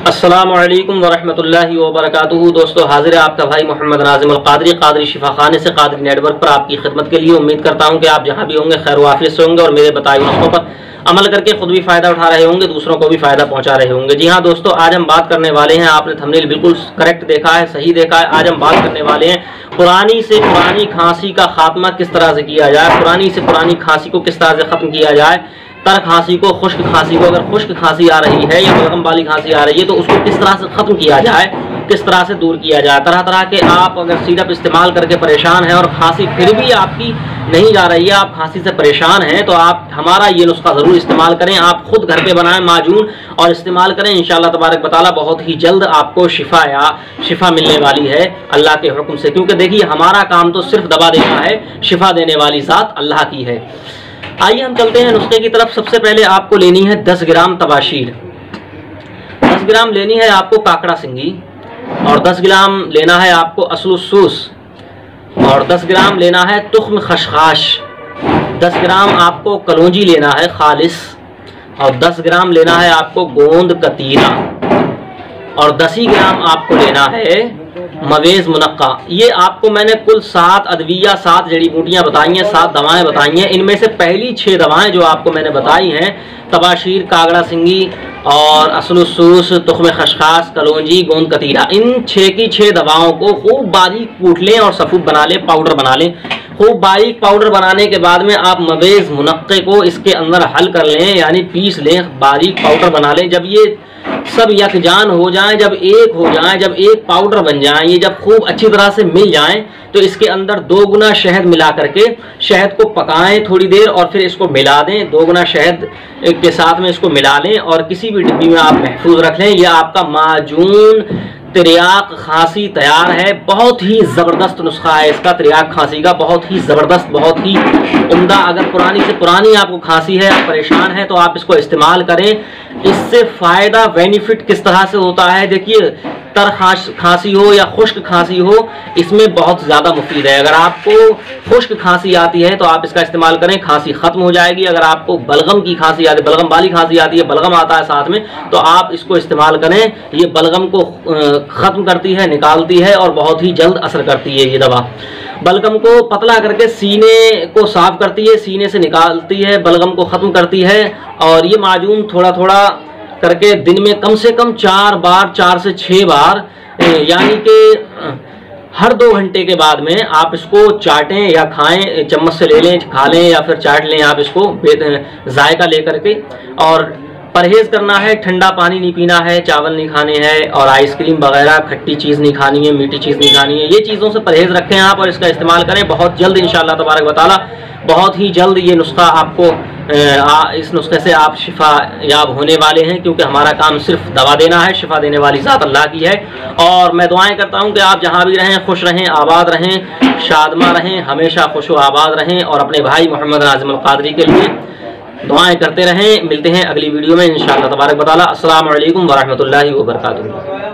अस्सलामुअलैकुम वरहमतुल्लाहि वबरकातुहू। दोस्तों, हाजिर है आपका भाई मोहम्मद नाजिम अल कादरी, कादरी शिफा खाने से कादरी नेटवर्क पर आपकी खिदमत के लिए। उम्मीद करता हूं कि आप जहां भी होंगे खैर वाफियत से होंगे और मेरे बताए नुस्खों पर अमल करके खुद भी फायदा उठा रहे होंगे, दूसरों को भी फायदा पहुंचा रहे होंगे। जी हाँ दोस्तों, आज हम बात करने वाले हैं, आपने थंबनेल बिल्कुल करेक्ट देखा है, सही देखा है। आज हम बात करने वाले हैं पुरानी से पुरानी खांसी का खात्मा किस तरह से किया जाए, पुरानी से पुरानी खांसी को किस तरह से खत्म किया जाए, तर खांसी को, खुश्क खांसी को, अगर खुश्क खांसी आ रही है या बलगम वाली खांसी आ रही है तो उसको किस तरह से खत्म किया जाए, किस तरह से दूर किया जाए। तरह तरह के आप अगर सिरप इस्तेमाल करके परेशान हैं और खांसी फिर भी आपकी नहीं जा रही है, आप खांसी से परेशान हैं, तो आप हमारा ये नुस्खा ज़रूर इस्तेमाल करें। आप खुद घर पे बनाएं माजून और इस्तेमाल करें, इंशाअल्लाह तबारक व तआला बहुत ही जल्द आपको शिफा मिलने वाली है अल्लाह के हुक्म से। क्योंकि देखिए, हमारा काम तो सिर्फ दवा देना है, शिफा देने वाली ज़ात अल्लाह की है। आइए हम चलते हैं नुस्खे की तरफ। सबसे पहले आपको लेनी है 10 ग्राम तबाशीर, 10 ग्राम लेनी है आपको काकड़ा सिंगी, और 10 ग्राम लेना है आपको असलुसूस, और 10 ग्राम लेना है तुख्म खशखाश, 10 ग्राम आपको कलौंजी लेना है खालिस, और 10 ग्राम लेना है आपको गोंद कतीरा, और 10 ही ग्राम आपको लेना है मवेज़ मुनक्का। ये आपको मैंने कुल 7 अदविया, 7 जड़ी बूटियाँ बताई हैं, 7 दवाएं बताई हैं। इनमें से पहली 6 दवाएं जो आपको मैंने बताई हैं, तबाशीर, कागड़ा सिंगी और असलुसूस, तुख्म खशखाश, कलौंजी, गोंद कतीरा, इन 6 की 6 दवाओं को खूब बारीक कूट लें और सफूद बना लें, पाउडर बना लें। खूब बारीक पाउडर बनाने के बाद में आप मवेज़ मुनक्के को इसके अंदर हल कर लें, यानी पीस लें, बारीक पाउडर बना लें। जब ये सब यकजान हो जाएं, जब एक हो जाएं, जब एक पाउडर बन जाएं, ये जब खूब अच्छी तरह से मिल जाएं, तो इसके अंदर 2 गुना शहद मिला करके शहद को पकाएं थोड़ी देर और फिर इसको मिला दें। 2 गुना शहद के साथ में इसको मिला लें और किसी भी डिब्बी में आप महफूज रख लें। यह आपका माजून तिरयाक खांसी तैयार है। बहुत ही ज़बरदस्त नुस्खा है इसका, तिरयाक खांसी का, बहुत ही ज़बरदस्त, बहुत ही उम्दा। अगर पुरानी से पुरानी आपको खांसी है, आप परेशान हैं, तो आप इसको इस्तेमाल करें। इससे फ़ायदा, बेनिफिट किस तरह से होता है, देखिए, तर खांसी हो या खुश्क खांसी हो, इसमें बहुत ज़्यादा मुफीद है। अगर आपको खुश्क खांसी आती है तो आप इसका इस्तेमाल करें, खांसी ख़त्म हो जाएगी। अगर आपको बलगम की खांसी आती है, बलगम वाली खांसी आती है, बलगम आता है साथ में, तो आप इसको इस्तेमाल करें। ये बलगम को ख़त्म करती है, निकालती है और बहुत ही जल्द असर करती है ये दवा। बलगम को पतला करके सीने को साफ करती है, सीने से निकालती है, बलगम को ख़त्म करती है। और ये माजून थोड़ा थोड़ा करके दिन में कम से कम 4 बार, 4 से 6 बार, यानी कि हर 2 घंटे के बाद में आप इसको चाटें या खाएं, चम्मच से ले लें, खा लें या फिर चाट लें आप इसको जायका लेकर के। और परहेज़ करना है, ठंडा पानी नहीं पीना है, चावल नहीं खाने हैं, और आइसक्रीम वगैरह खट्टी चीज़ नहीं खानी है, मीठी चीज़ नहीं खानी है। ये चीज़ों से परहेज़ रखें आप और इसका इस्तेमाल करें। बहुत जल्द इंशाअल्लाह तबारक व तआला, बहुत ही जल्द ये नुस्खा आपको, इस नुस्खे से आप शिफा याब होने वाले हैं। क्योंकि हमारा काम सिर्फ दवा देना है, शिफा देने वाली ज़ात अल्लाह की है। और मैं दुआएं करता हूं कि आप जहां भी रहें खुश रहें, आबाद रहें, शादमा रहें, हमेशा खुश व आबाद रहें, और अपने भाई मोहम्मद नाजिम अल कादरी के लिए दुआएं करते रहें। मिलते हैं अगली वीडियो में इंशाअल्लाह तबारक व तआला। अस्सलामु अलैकुम वरहमतुल्लाहि वबरकातुहू।